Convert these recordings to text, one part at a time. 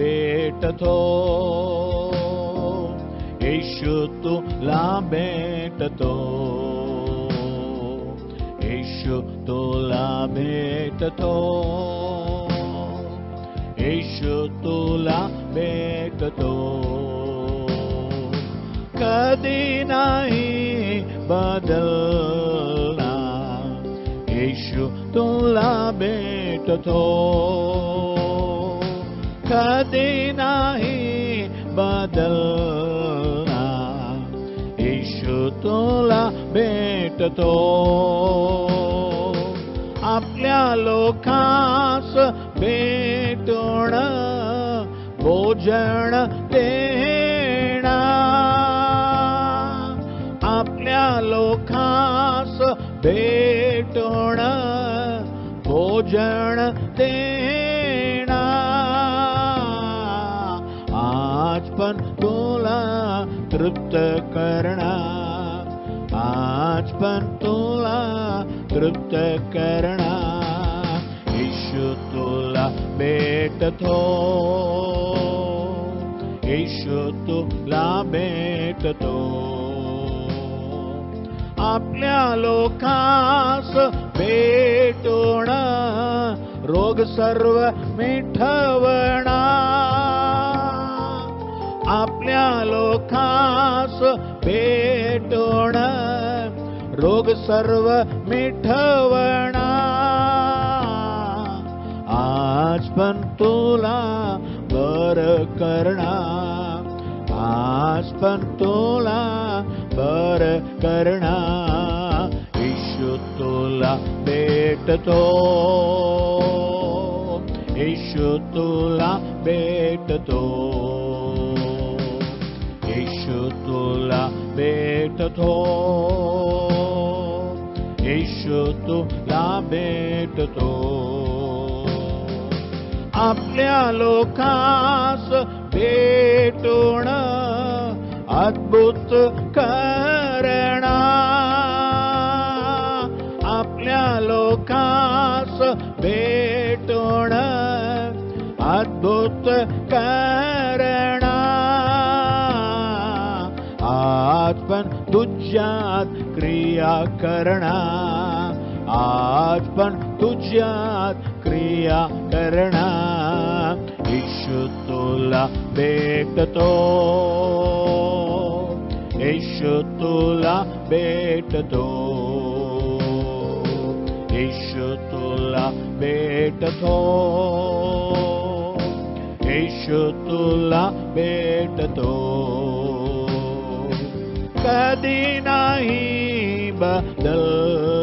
भेटतो, येशू तुला भेटतो, येशू तुला भेटतो, येशू तुला भेटतो. कधी नाही बदलणार, येशू तुला भेटतो, कधी नाही बदलणार, येशू तुला भेटतो. आपल्या लोकांस भेटून भोजन देणार, आपल्या लोकांस भेटून भोजन देणार. आज पण तुला तृप्त करणार, आज पण तुला तृप्त करणार, येशू तुला भेटतो, येशू तुला भेटतो. आपल्या लोकांस भेटून रोग सर्व मिटवणार, आपल्या लोकांस भेटून रोग सर्व मिटवणार. आज पण तुला बरं करणार, आज पण तुला बरं करणार, येशू तुला भेटतो, येशू तुला भेटतो, येशू तुला भेटतो, येशू तुला भेटतो. आपल्या लोकांस भेटून अद्भुत करणार, आपल्या लोकांस भेटून अद्भुत करणार. आज पण तुझ्यात क्रिया करणार, आज पण तुझ्यात क्रिया करणार, येशू तुला भेटतो, येशू तुला भेटतो, येशू तुला भेटतो, येशू तुला भेटतो. कधी नाही बदलणार,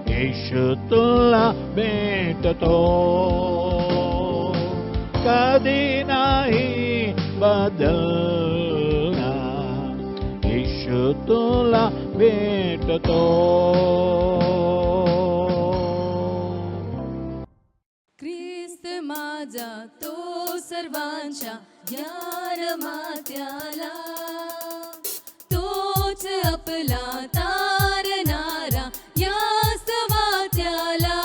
येशू तुला भेटतो, कधी नाही बदलणार, येशू तुला भेटतो. ख्रिस्त माझा तो सर्वांच्या ज्ञान मात्याला, तोच आपला तारणारा या स्वात्याला.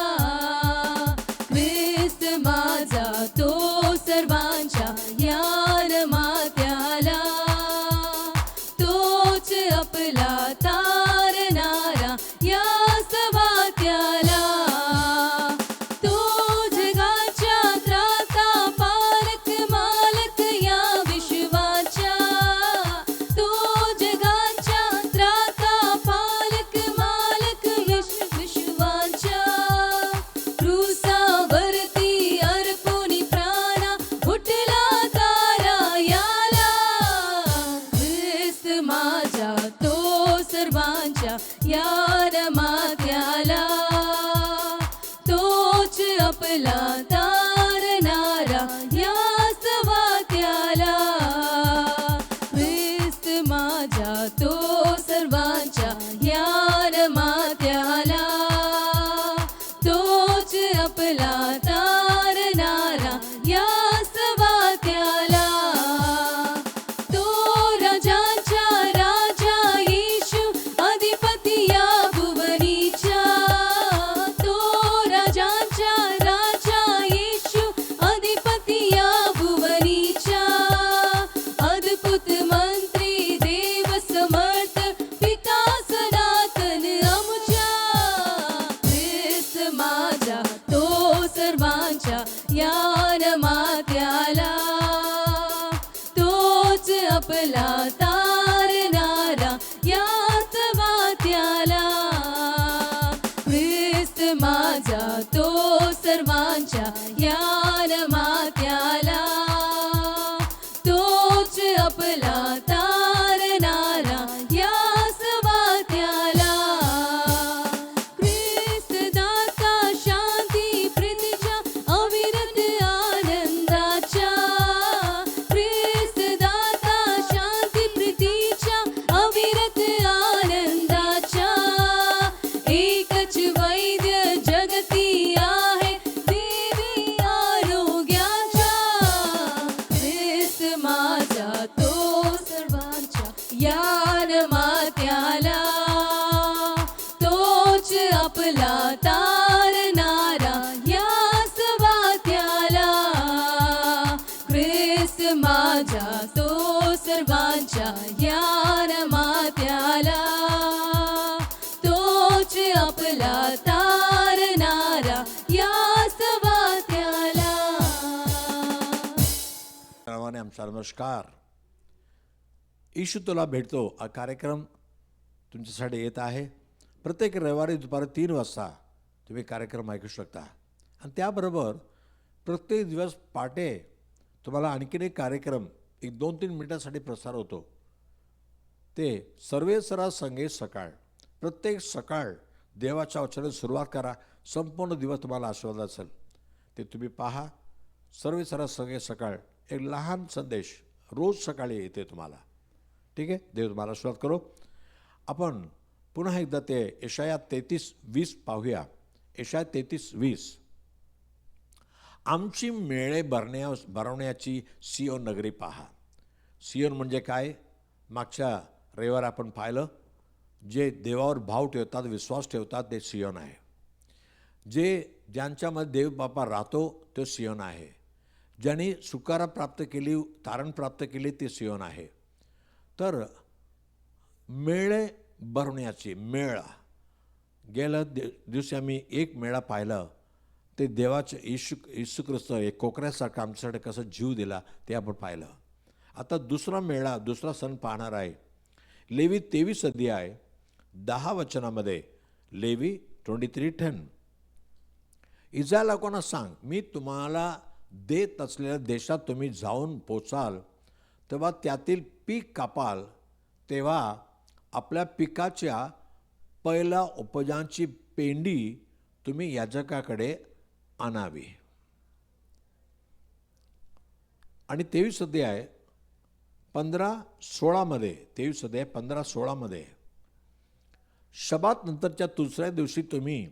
ख्रिस्त माझा तो सर्वांच्या ज्ञान मात्याला, तोच आपला तारणारा या स्वात्याला. तो जगाच्या त्रासा पालक मालक या विश्वाच्या, तो जगाच्या त्रासा पालक मालक विश्वाच्या. क्रूसावरती अर्पुनी प्राणा उठला तारा याला. ख्रिस्त माझा तो सर्वांच्या यान मात्याला, तोच आपला तारणारा या स्वात्याला. ख्रिस्त माझा तो सर्वांच्या यान मात्याला, तोच आपला तारणारा या स्वात्याला. तो राजांच्या राजा येशू अधिपती या भुवनीच्या, तो राजांच्या राजा येशू अधिपती या राजा तो सर्वांच्या या मात्याला, तोच आपला तारणारा या स्वात्याला. नावाने आमचा नमस्कार. येशू तुला भेटतो हा कार्यक्रम तुमच्यासाठी येत आहे. प्रत्येक रविवारी दुपारी 3 वाजता तुम्ही कार्यक्रम ऐकू शकता. आणि त्याबरोबर प्रत्येक दिवस पहाटे तुम्हाला आणखीन एक कार्यक्रम 1-2-3 मिनिटांसाठी प्रसार होतो. ते सर्वेसर्वा संगे सकाळ. प्रत्येक सकाळ देवाच्या वचनाने सुरुवात करा. संपूर्ण दिवस तुम्हाला आशीर्वाद असेल. ते तुम्ही पहा. सर्वेसर्वा संगे सकाळ एक लहान संदेश रोज सकाळी येते तुम्हाला. ठीक आहे. देव तुम्हाला आशीर्वाद करो. आपण पुन्हा एकदा ते यशाया 33:20 पाहूया. यशाया 33:20. आमची मेळे भरवण्याची सियोन नगरी पहा. सियोन म्हणजे काय? मागच्या रविवार आपण पाहिलं. जे देवावर भाव ठेवतात, विश्वास ठेवतात, ते सियोन आहे. ज्यांच्यामध्ये देव बापा राहतो तो सियोन आहे. ज्यांनी सुकारा प्राप्त केली, तारण प्राप्त केली, ते सियोन आहे. तर मेळे भरवण्याची मेळा. गेल्या दिवशी आम्ही एक मेळा पाहिलं. ते देवाचं येशू ख्रिस्त एक कोकऱ्यासारखं आमच्यासाठी कसं जीव दिला ते आपण पाहिलं. आता दुसरा मेळा, दुसरा सण पाहणार आहे. लेवी 23 अध्याय 10 वचनामध्ये. लेवी 23:10. इस्रायल लोकांना सांग, मी तुम्हाला देत असलेल्या देशात तुम्ही जाऊन पोचाल तेव्हा त्यातील पीक कापाल, तेव्हा आपल्या पिकाच्या पहिल्या उपजांची पेंडी तुम्ही याजकाकडे आणावी. आणि 23 अध्याय 15-16 23 अध्याय 15-16 शबात नंतरच्या दुसऱ्या दिवशी तुम्ही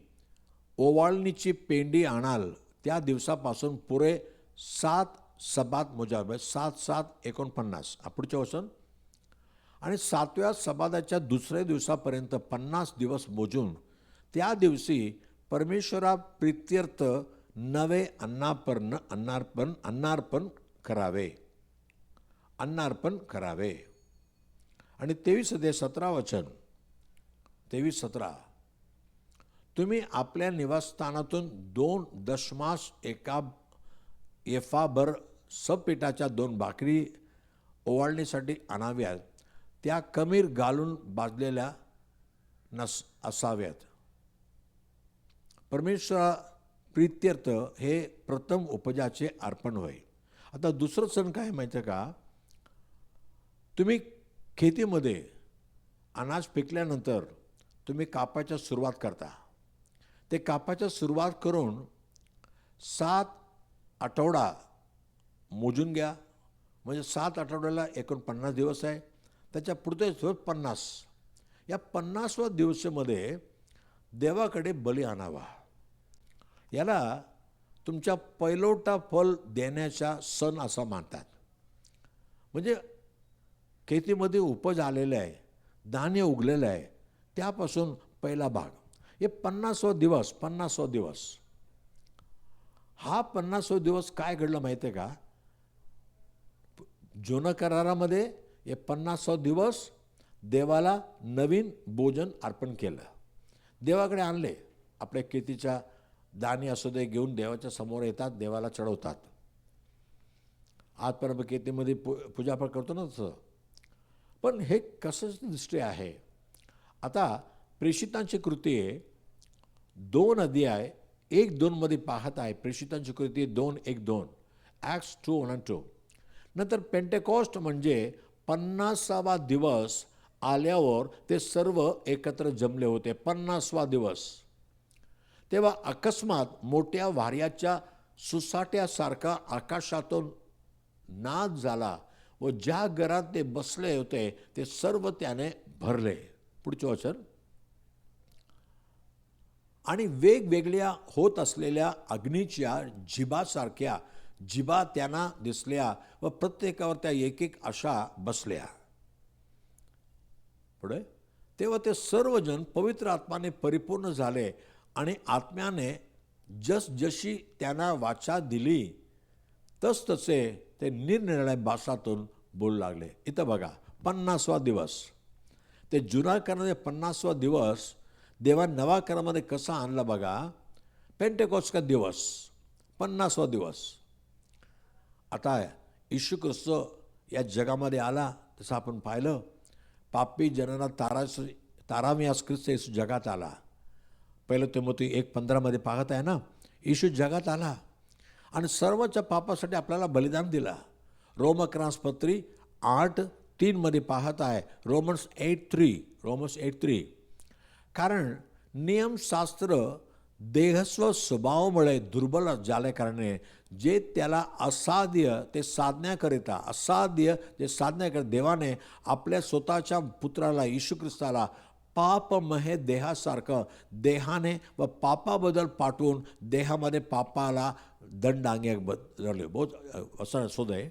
ओवाळणीची पेंडी आणाल. त्या दिवसापासून पुरे 7 सबात मोजावे. 7-7-49 पुढच्या वचन. आणि 7व्या सबाताच्या दुसऱ्या दिवसापर्यंत 50 दिवस मोजून त्या दिवशी परमेश्वरा प्रीत्यर्थ नवे अन्नार्पण करावे. आणि 23 अध्याय 17 वचन. 23-17. तुम्ही आपल्या निवासस्थानातून 2 दशमास एका एफाभर सबपीठाच्या 2 भाकरी ओवाळणीसाठी आणाव्यात. त्या खमीर घालून भाजलेल्या असाव्यात. परमेश्वरा प्रीत्यर्थ हे प्रथम उपजाचे अर्पण होय. आता दुसरं सण काय माहिती आहे का? तुम्ही शेतीमध्ये अनाज पिकल्यानंतर तुम्ही कापायला सुरुवात करता. ते कापायला सुरुवात करून 7 आठवडा मोजून घ्या. म्हणजे 7 आठवड्याला एकूण 50 दिवस आहे. त्याच्या पुढचे 50. या 50व्या दिवसामध्ये देवाकडे बली आणावा. याला तुमच्या पहिलोटा फल देण्याचा सण असा मानतात. म्हणजे शेतीमध्ये उपज आलेलं आहे, धान्य उगलेलं आहे, त्यापासून पहिला भाग. हे 50वा दिवस. हा 50वा दिवस काय घडलं माहिती आहे का? जुन्या करारामध्ये हे 50वा दिवस देवाला नवीन भोजन अर्पण केलं. देवाकडे आणले. आपल्या शेतीच्या दाणे असू दे घेऊन देवाच्या समोर येतात, देवाला चढवतात. आजपर्यंत शेतीमध्ये पूजापाठ करतो ना तसं. पण हे कसं दृष्टी आहे? आता प्रेषितांची कृती 2 अध्याय 1-2 पाहत आहे. प्रेषितांची कृती 2:1-2. ॲक्ट्स 2:1-2. नंतर पेंटेकॉस्ट म्हणजे 50वा दिवस आल्यावर ते सर्व एकत्र जमले होते. 50वा दिवस. तेव्हा अकस्मात मोठ्या वाऱ्याच्या सुसाट्यासारखा आकाशातून नाद झाला व ज्या घरात ते बसले होते ते सर्व त्याने भरले. पुढचे वचन. आणि वेगवेगळ्या होत असलेल्या अग्नीच्या जिभासारख्या जिभा त्यांना दिसल्या व प्रत्येकावर त्या एक अशा बसल्या. पुढे. तेव्हा ते सर्वजण पवित्र आत्म्याने परिपूर्ण झाले आणि आत्म्याने जशी त्यांना वाचा दिली तसे ते निरनिराळ्या भाषातून बोलू लागले. इथं बघा 50वा दिवस, ते जुना करारामध्ये 50वा दिवस देवा नवा करारामध्ये कसा आणला बघा. पेंटेकॉस्टचा दिवस 50वा दिवस. आता येशू ख्रिस्त या जगामध्ये आला तसं आपण पाहिलं. पापी जनांना तारावियास ख्रिस्त येशू जगात आला. पहिलं तिमोथी 1:15 पाहत आहे ना, येशू जगात आला आणि सर्वच्या पापासाठी आपल्याला बलिदान दिला. रोमक्रंसपत्री 8:3 पाहत आहे. रोमन्स 8:3. कारण नियमशास्त्र देहस्व स्वभावामुळे दुर्बल झाल्या कारणे जे त्याला असाध्य ते साधण्याकरिता देवाने आपल्या स्वतःच्या पुत्राला येशू ख्रिस्ताला पापमय देहासारखं देहाने व पापाबद्दल पाठवून देहामध्ये पापाला दंडांगे बदलले. बहुत असं शोध आहे.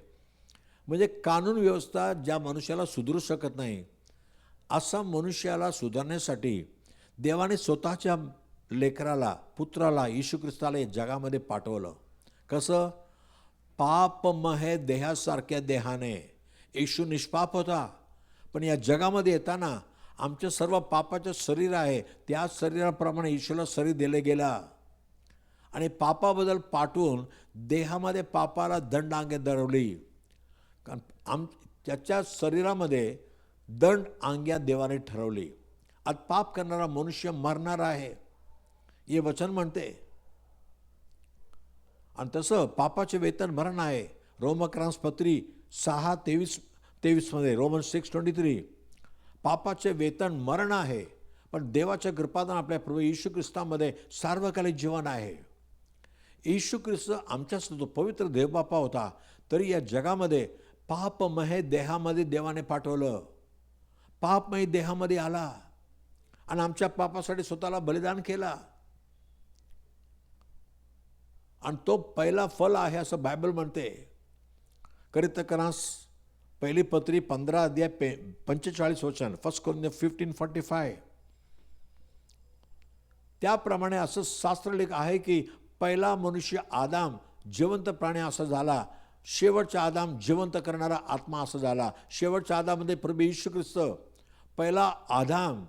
म्हणजे कानून व्यवस्था ज्या मनुष्याला सुधरू शकत नाही असा मनुष्याला सुधारण्यासाठी देवाने स्वतःच्या लेकराला पुत्राला येशू ख्रिस्ताला या जगामध्ये पाठवलं. कसं? पापमय देहासारख्या देहाने. येशू निष्पाप होता, पण या जगामध्ये येताना आमच्या सर्व पापाचं शरीर आहे त्या शरीराप्रमाणे येशूला शरीर दिले गेला आणि पापाबद्दल पाठवून देहामध्ये पापाला दंडांगे दरवली. कारण त्याच्या शरीरामध्ये दंड आज्ञा देवाने ठरवली. आज पाप करणारा मनुष्य मरणार आहे हे वचन म्हणते. आणि तसं पापाचे वेतन मरण आहे. रोमक्रंसपत्री 6:23 रोमन्स 6:23 पापाचे वेतन मरण आहे, पण देवाच्या कृपादान आपल्या प्रभू येशू ख्रिस्तामध्ये सार्वकालिक जीवन आहे. येशू ख्रिस्त आमच्यासाठी तो पवित्र देवबापा होता, तरी या जगामध्ये पापमय देहामध्ये देवाने पाठवलं. पापमय देहामध्ये आला आणि आमच्या पापासाठी स्वतःला बलिदान केला. आणि तो पहिला फल आहे असं बायबल म्हणते. करितकरास पहिली पत्री 15:45 1 Corinthians 15:45. त्याप्रमाणे असं शास्त्रलेख आहे की पहिला मनुष्य आदाम जिवंत प्राणी असा झाला, शेवटचा आदाम जिवंत करणारा आत्मा असा झाला. शेवटच्या आदामध्ये प्रभू येशू ख्रिस्त पहिला आदाम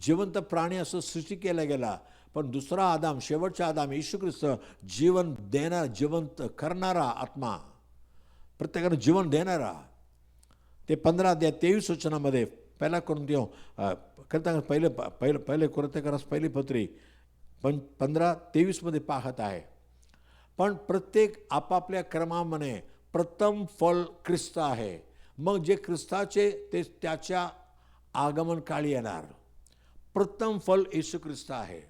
जिवंत प्राणी असं सृष्टी केला गेला, पण दुसरा आदाम शेवटचा आदाम येशू ख्रिस्त जीवन देणारा जिवंत करणारा आत्मा, प्रत्येकानं जीवन देणारा. ते 15:23 पहिला कोरिन्थियों पहिले कोरिन्थिकरास पहिली पत्री 15:23 पाहत आहे. पण प्रत्येक आपापल्या क्रमाने प्रथम फल ख्रिस्त आहे. मग जे ख्रिस्ताचे ते त्याच्या आगमन काळी येणार. प्रथम फल येशू ख्रिस्त आहे.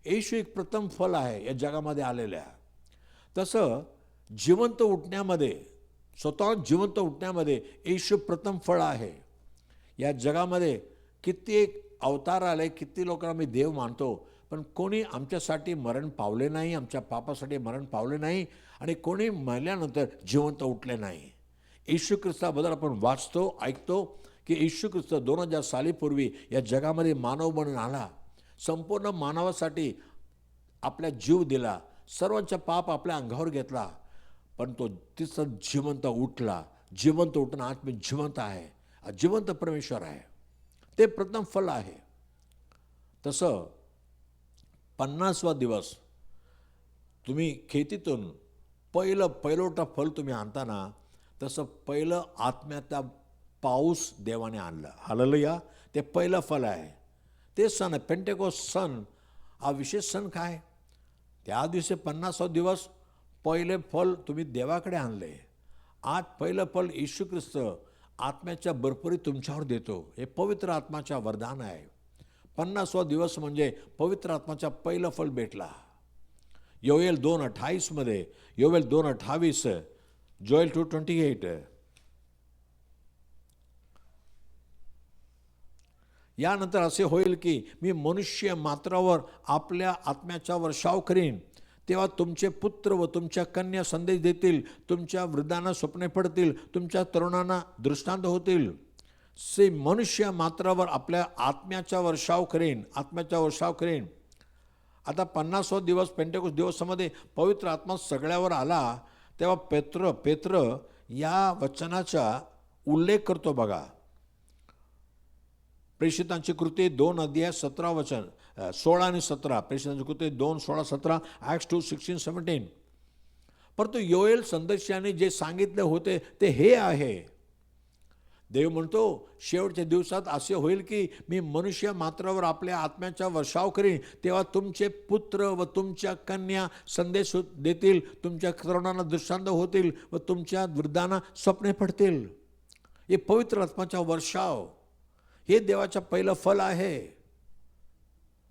येशू एक प्रथम फल आहे या जगामध्ये आलेल्या. तसं जिवंत उठण्यामध्ये, स्वतः जिवंत उठण्यामध्ये येशू प्रथम फळ आहे. या जगामध्ये कित्येक अवतार आले, किती लोकांना मी देव मानतो, पण कोणी आमच्यासाठी मरण पावले नाही, आमच्या पापासाठी मरण पावले नाही आणि कोणी मरल्यानंतर जिवंत उठले नाही. येशू ख्रिस्ताबद्दल आपण वाचतो, ऐकतो की येशू ख्रिस्त 2000 सालीपूर्वी या जगामध्ये मानव बनून आला. संपूर्ण मानवासाठी आपला जीव दिला, सर्वांचा पाप आपल्या अंगावर घेतला, पण तो तिथं जिवंत उठला. जिवंत उठून आज मी जिवंत आहे, जिवंत परमेश्वर आहे. ते प्रथम फल आहे. तसं 50वा दिवस तुम्ही खेतीतून पहिलोटा फल तुम्ही आणताना तसं पहिलं आत्म्याचा पाऊस देवाने आणला. हालेलुया. ते पहिलं फल आहे. ते सण आहे पेंटेकोस्ट सण. हा विशेष सण काय? त्या दिवशी 50वा दिवस पहिले फल तुम्ही देवाकडे आणले. आज पहिलं फल येशू ख्रिस्त आत्म्याच्या भरपुरी तुमच्यावर देतो. हे पवित्र आत्माच्या वरदान आहे. 50वा दिवस म्हणजे पवित्र आत्माचा पहिलं फल भेटला. योएल 2:28 योएल 2:28 जोएल 2:28 यानंतर असे होईल की मी मनुष्य मात्रावर आपल्या आत्म्याचा वर्षाव करीन, तेव्हा तुमचे पुत्र व तुमच्या कन्या संदेश देतील, तुमच्या वृद्धांना स्वप्ने पडतील, तुमच्या तरुणांना दृष्टांत होतील. से मनुष्य मात्रावर आपल्या आत्म्याचा वर्षाव करेन, आत्म्याचा वर्षाव करेन. आता 50वा दिवस पेंटेकोस्ट दिवसामध्ये पवित्र आत्मा सगळ्यावर आला, तेव्हा पेत्र या वचनाचा उल्लेख करतो बघा. प्रेषितांची कृती 2 अध्याय 17 वचन 16 आणि 17. प्रेषितांची कृती 2, 16, 17. ॲक्ट्स 2, 16, 17. परंतु योएल संदेशाने जे सांगितले होते ते हे आहे. देव म्हणतो शेवटच्या दिवसात असे होईल की मी मनुष्य मात्रावर आपल्या आत्म्याचा वर्षाव करीन. तेव्हा तुमचे पुत्र व तुमच्या कन्या संदेश देतील, तुमच्या तरुणांना दृष्टांत होतील व तुमच्या वृद्धांना स्वप्ने पडतील. हे पवित्र आत्म्याचा वर्षाव हे देवाचं पहिलं फल आहे.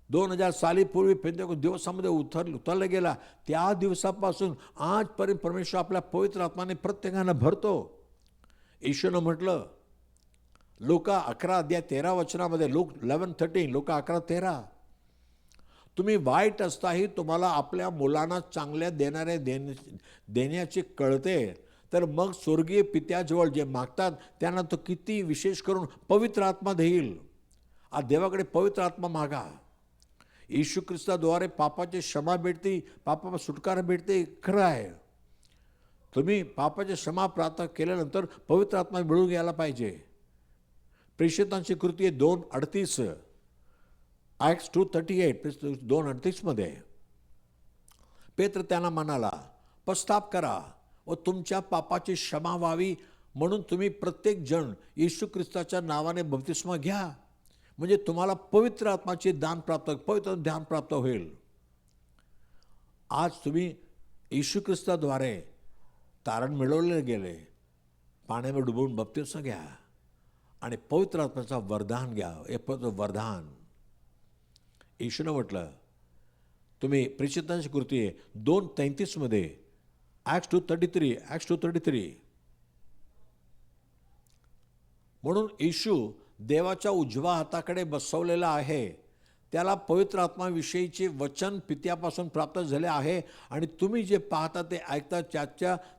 2000 सालीपूर्वी पेंतेकोस्त दिवसामध्ये उतरला गेला. त्या दिवसापासून आजपर्यंत परमेश्वर आपल्या पवित्र आत्म्याने प्रत्येकाला भरतो. येशूनं म्हटलं लोका 11 अध्याय 13 वचनामध्ये, लूक 11:13, लोका 11:13, तुम्ही वाईट असताही तुम्हाला आपल्या मुलांना चांगल्या देण्याचे कळते, तर मग स्वर्गीय पित्याजवळ जे मागतात त्यांना तो किती विशेष करून पवित्र आत्मा देईल. आज देवाकडे पवित्र आत्मा मागा. येशू ख्रिस्ताद्वारे पापाची क्षमा भेटते, पापापासून सुटकारा भेटते, खरं आहे. तुम्ही पापाची क्षमा प्रार्थना केल्यानंतर पवित्र आत्मा मिळून घ्यायला पाहिजे. प्रेषितांची कृती 2:38, ॲक्ट्स 2:38, 2:38 पेत्र त्यांना म्हणाला, पश्चाताप करा व तुमच्या पापाची क्षमा व्हावी म्हणून तुम्ही प्रत्येक जण येशू ख्रिस्ताच्या नावाने बप्तिस्मा घ्या, म्हणजे तुम्हाला पवित्र आत्माचे पवित्र ध्यान प्राप्त होईल. आज तुम्ही येशू ख्रिस्ताद्वारे तारण मिळवले गेले, पाण्यामध्ये डुबवून बप्तिस्मा घ्या आणि पवित्र आत्म्याचा वरदान घ्या. हे पवित्र वरदान येशूनं म्हटलं. तुम्ही प्रेषितांची कृती 2:33, ॲक्ट्स 2:33, म्हणून येशू देवाच्या उजव्या हाताकडे बसवलेला आहे. त्याला पवित्र आत्माविषयीचे वचन पित्यापासून प्राप्त झाले आहे आणि तुम्ही जे पाहता ते ऐकता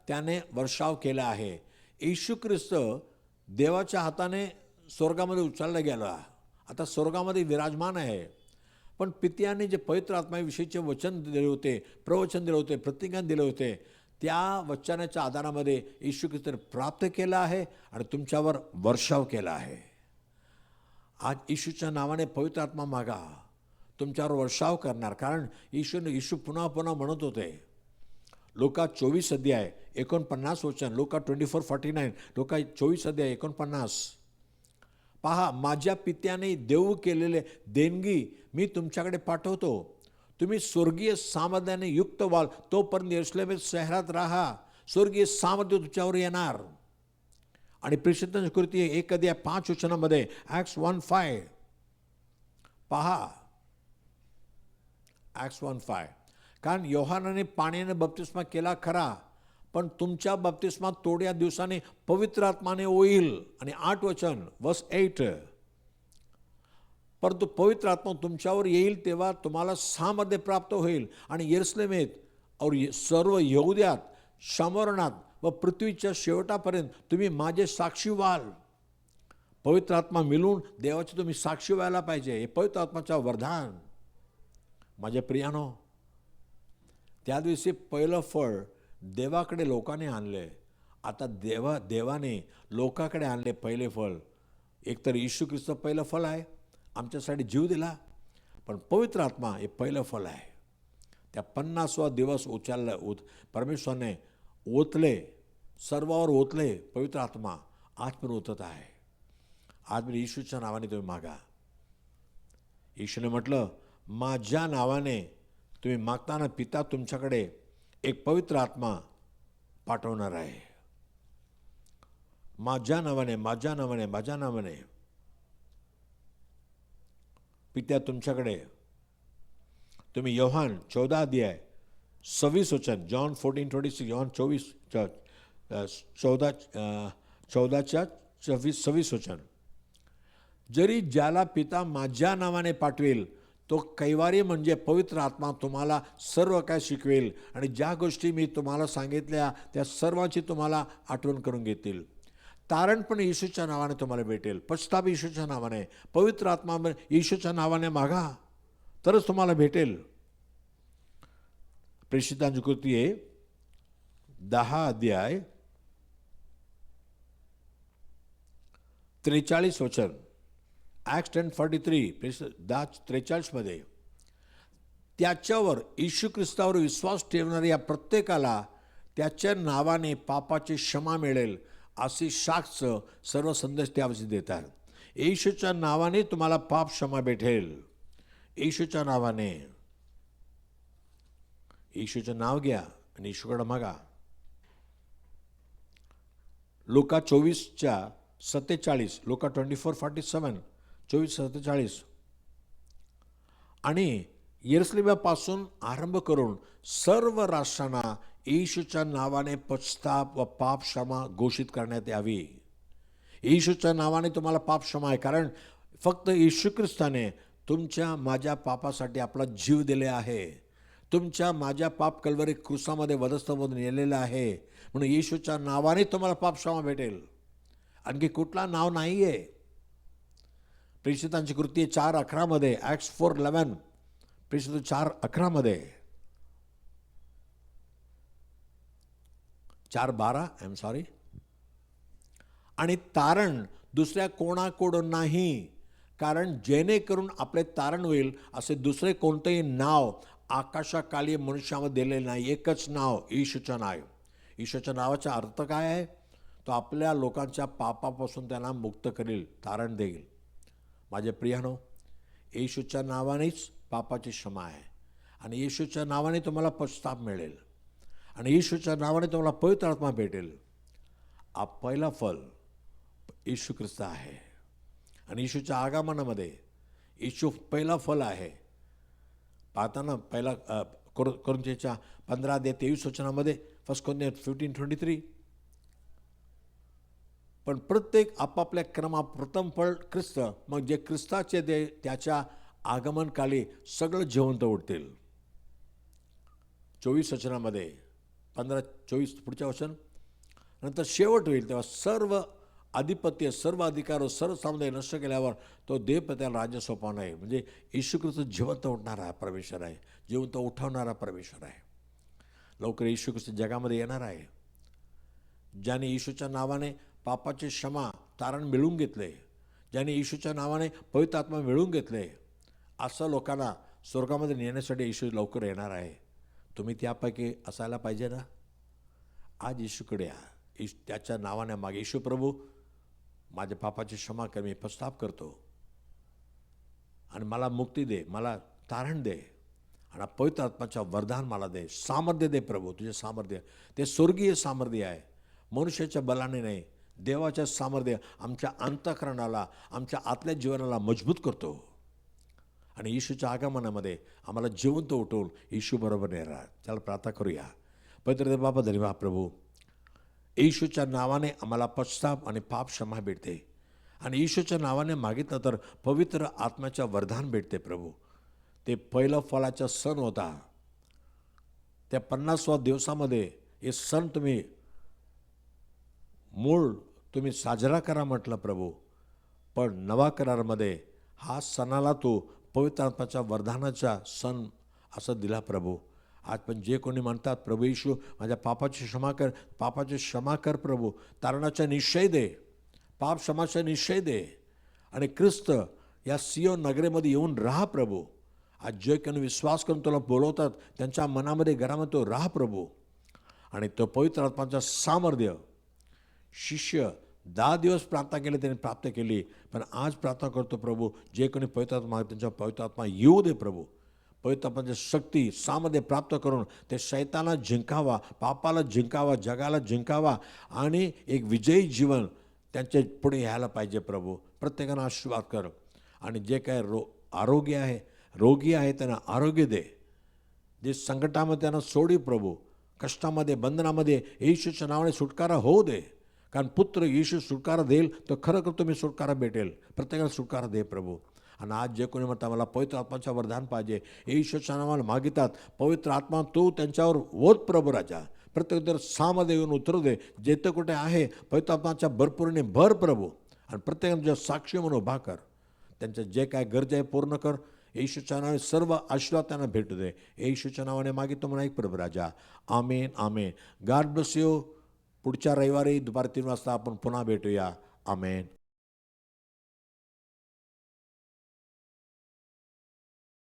त्याने वर्षाव केला आहे. येशू ख्रिस्त देवाच्या हाताने स्वर्गामध्ये उचलला गेला, आता स्वर्गामध्ये विराजमान आहे. पण पित्याने जे पवित्र आत्म्याविषयीचे वचन दिले होते, प्रवचन दिले होते, प्रतिज्ञान दिले होते, त्या वचनाच्या आधारामध्ये येशू ख्रिस्ताने प्राप्त केला आहे आणि तुमच्यावर वर्षाव केला आहे. आज येशूच्या नावाने पवित्र आत्मा मागा, तुमच्यावर वर्षाव करणार. कारण येशू पुन्हा पुन्हा म्हणत होते. लोका 24 अध्याय 49 वचन, लोका 24:49, लोका 24 अध्याय 49, पहा माझ्या पित्याने देऊ केलेले देणगी मी तुमच्याकडे पाठवतो. तुम्ही स्वर्गीय सामर्थ्याने युक्त व्हाल तोपर्यंत यरूशलेम शहरात राहा. स्वर्गीय सामर्थ्य तुमच्यावर येणार. आणि प्रेषितांची कृती 1 अध्याय 5 वचनामध्ये, ॲक्ट्स 1:5, पहा ॲक्ट्स 1:5, कारण योहानाने पाण्याने बप्तिस्मा केला खरा, पण तुमच्या बप्तिस्मा थोड्या दिवसाने पवित्र आत्माने होईल. आणि 8 वचन, वर्स 8, परंतु पवित्र आत्मा तुमच्यावर येईल तेव्हा तुम्हाला सामर्थ्य प्राप्त होईल आणि यरूशलेमेत और सर्व यहुद्यात, शमरणात व पृथ्वीच्या शेवटापर्यंत तुम्ही माझे साक्षी व्हाल. पवित्र आत्मा मिळून देवाचे तुम्ही साक्षी व्हायला पाहिजे. हे पवित्र आत्माचा वरदान. माझ्या प्रियानो, त्या दिवशी पहिलं फळ देवाकडे लोकांनी आणले. आता देवाने लोकांकडे आणले पहिले फळ. एकतर येशू ख्रिस्त पहिलं फळ आहे, आमच्यासाठी जीव दिला, पण पवित्र आत्मा हे पहिलं फळ आहे. त्या 50वा दिवस परमेश्वराने ओतले, सर्वावर ओतले पवित्र आत्मा. आज पण ओतत आहे. आज पण येशूच्या नावाने तुम्ही मागा. येशूने म्हटलं माझ्या नावाने तुम्ही मागताना पिता तुमच्याकडे एक पवित्र आत्मा पाठवणार आहे. माझ्या नावाने पित्या तुमच्याकडे. तुम्ही योहान 14 अध्याय 26 वचन, जॉन 14:26, योहान 14:26 वचन, जरी ज्याला पिता माझ्या नावाने पाठवेल तो कैवारी म्हणजे पवित्र आत्मा तुम्हाला सर्व काय शिकवेल आणि ज्या गोष्टी मी तुम्हाला सांगितल्या त्या सर्वांची तुम्हाला आठवण करून घेतील. तारण पण येशूच्या नावाने तुम्हाला भेटेल. पश्चाताप येशूच्या नावाने, पवित्र आत्मा येशूच्या नावाने मागा तरच तुम्हाला भेटेल. प्रेषितांची कृती आहे 10 अध्याय 43 वचन. ॲक्ट्स 10:43, 10:43 मध्ये त्याच्यावर येशू ख्रिस्तावर विश्वास ठेवणाऱ्या या प्रत्येकाला त्याच्या नावाने पापाची क्षमा मिळेल अशी साक्ष सर्व संदेश त्यावेळी देतात. येशूच्या नावाने तुम्हाला पाप क्षमा भेटेल. येशूच्या नावाने. येशूचं नाव घ्या आणि येशूकडे मागा. लुका 24:47, लुका 24:47, 24:47. आणि यरुशलेमापासून आरंभ करून सर्व राष्ट्रांना येशूच्या नावाने पश्चाताप व पाप क्षमा घोषित करण्यात यावी. येशूच्या नावाने तुम्हाला पाप क्षमा आहे, कारण फक्त येशू ख्रिस्ताने तुमच्या माझ्या पापासाठी आपला जीव दिले आहे. तुमच्या माझ्या पाप कल्वरी क्रूसामध्ये वधस्तंभातून नेलेलं आहे. म्हणून येशूच्या नावाने तुम्हाला पाप क्षमा भेटेल. आणखी कुठला नाव नाही आहे. प्रेषितांची कृती 4:11 मध्ये, ॲक्ट्स 4:11, प्रेषित 4:11 मध्ये, 4:12 आणि तारण दुसऱ्या कोणाकडून नाही, कारण जेणेकरून आपले तारण होईल असे दुसरे कोणतेही नाव आकाशाखाली मनुष्यामध्ये दिलेले नाही. एकच नाव, येशूचं नाव. येशूच्या नावाचा अर्थ काय आहे? तो आपल्या लोकांच्या पापापासून त्यांना मुक्त करेल, तारण देईल. माझे प्रियानो, येशूच्या नावानेच पापाची क्षमा आहे. आणि येशूच्या नावाने तुम्हाला पश्चाताप मिळेल. आणि येशूच्या नावाने तुम्हाला पवित्र आत्मा भेटेल. पहिला फल येशू ख्रिस्त आहे. आणि येशूच्या आगमनामध्ये येशू पहिला फल आहे. पाहताना पहिला कोरिंथीच्या 15:23 वचनामध्ये, 1 कोरिंथियन्स 15:23, पण प्रत्येक आपापल्या क्रमात प्रथम फळ ख्रिस्त, मग जे ख्रिस्ताचे दे त्याच्या आगमनकाली सगळं जिवंत उठतील. 24 वचनामध्ये, 15:24 पुढच्या वचन, नंतर शेवट होईल तेव्हा सर्व अधिपत्य, सर्व अधिकार, सर्व सामर्थ्य नष्ट केल्यावर तो देवपत्याला राज्य सोपवणार आहे. म्हणजे येशू ख्रिस्त जिवंत उठणारा परमेश्वर आहे, जिवंत उठवणारा परमेश्वर आहे. लवकर येशू ख्रिस्त जगामध्ये येणार आहे. ज्याने येशूच्या नावाने पापाची क्षमा, तारण मिळवून घेतले, ज्याने येशूच्या नावाने पवित्र आत्मा मिळवून घेतले, असं लोकांना स्वर्गामध्ये नेण्यासाठी येशू लवकर येणार आहे. तुम्ही त्यापैकी असायला पाहिजे ना. आज येशूकडे या, त्याच्या नावाने मागे, येशू प्रभू माझ्या पापाची क्षमा कर, मी पश्चाताप करतो आणि मला मुक्ती दे, मला तारण दे आणि पवित्र आत्म्याच्या वरदान मला दे, सामर्थ्य दे प्रभू. तुझे सामर्थ्य ते स्वर्गीय सामर्थ्य आहे, मनुष्याच्या बलाने नाही. देवाच्या सामर्थ्य आमच्या अंतःकरणाला, आमच्या आतल्या जीवनाला मजबूत करतो. आणि येशूच्या आगमनामध्ये आम्हाला जिवंत उठवून येशू बरोबर नेणार. चला प्रार्थना करूया. पवित्र बाबा, धन्यवाद प्रभू. येशूच्या नावाने आम्हाला पश्चाताप आणि पाप क्षमा भेटते. आणि येशूच्या नावाने मागितलं तर पवित्र आत्म्याच्या वरदान भेटते प्रभू. ते पहिलं फळाचा सण होता. त्या 50व्या दिवसामध्ये हे सण तुम्ही तुम्ही साजरा करा म्हटलं प्रभू. पण नवा करारामध्ये हा सणाला तो पवित्र आत्म्याच्या वरदानाचा सण असं दिला प्रभू. आज पण जे कोणी म्हणतात प्रभू येशू माझ्या पापाची क्षमा कर, पापाची क्षमा कर प्रभू, तारणाचा निश्चय दे, पाप क्षमाचा निश्चय दे आणि ख्रिस्त या सियोन नगरीमध्ये येऊन राहा प्रभू. आज जे कोणी विश्वास करून तुला बोलवतात त्यांच्या मनामध्ये घरामध्ये तो राहा प्रभू. आणि तो पवित्र आत्म्याचा सामर्थ्य शिष्य 10 दिवस प्रार्थना केली, त्यांनी प्राप्त केली. पण आज प्रार्थना करतो प्रभू, जे कोणी पवित्र आत्मा त्यांच्या पवित्र आत्मा येऊ दे प्रभू. पवित्र आत्म्याची शक्ती, सामर्थ्य प्राप्त करून ते शैतानाला जिंकावा, पापाला जिंकावा, जगाला जिंकावा आणि एक विजयी जीवन त्यांच्या पुढे यायला पाहिजे प्रभू. प्रत्येकानं आशीर्वाद कर. आणि जे काय आरोग्य आहे, रोगी आहे त्यांना आरोग्य दे. जे संकटामध्ये त्यांना सोडी प्रभू. कष्टामध्ये, बंधनामध्ये येशूच्या नावाने सुटकारा होऊ दे. कारण पुत्र येशू सुटकारा देईल तर खरं तुम्ही सुटकारा भेटेल. प्रत्येकाला सुटकारा दे प्रभू. आणि आज जे कोणी म्हणतात मला पवित्र आत्माचं वरदान पाहिजे, येशूच्या नावाला मागितात, पवित्र आत्मा तू त्यांच्यावर ओत प्रभू राजा. प्रत्येक दर सामध्ये येऊन उतरू दे. जेथे कुठे आहे पवित्र आत्माच्या भरपूरने भर प्रभू. आणि प्रत्येकानं तुझ्या साक्षी म्हणून उभा कर. त्यांचं जे काय गरज आहे पूर्ण कर. येशूच्या नावाने सर्व आशीर्वाद त्यांना भेटू दे. येशूच्या नावाने मागितो म्हणा एक प्रभू राजा. Amen amen. God bless you. पुढच्या रविवारी दुपारी 3 वाजता आपण पुन्हा भेटूया. आमेन.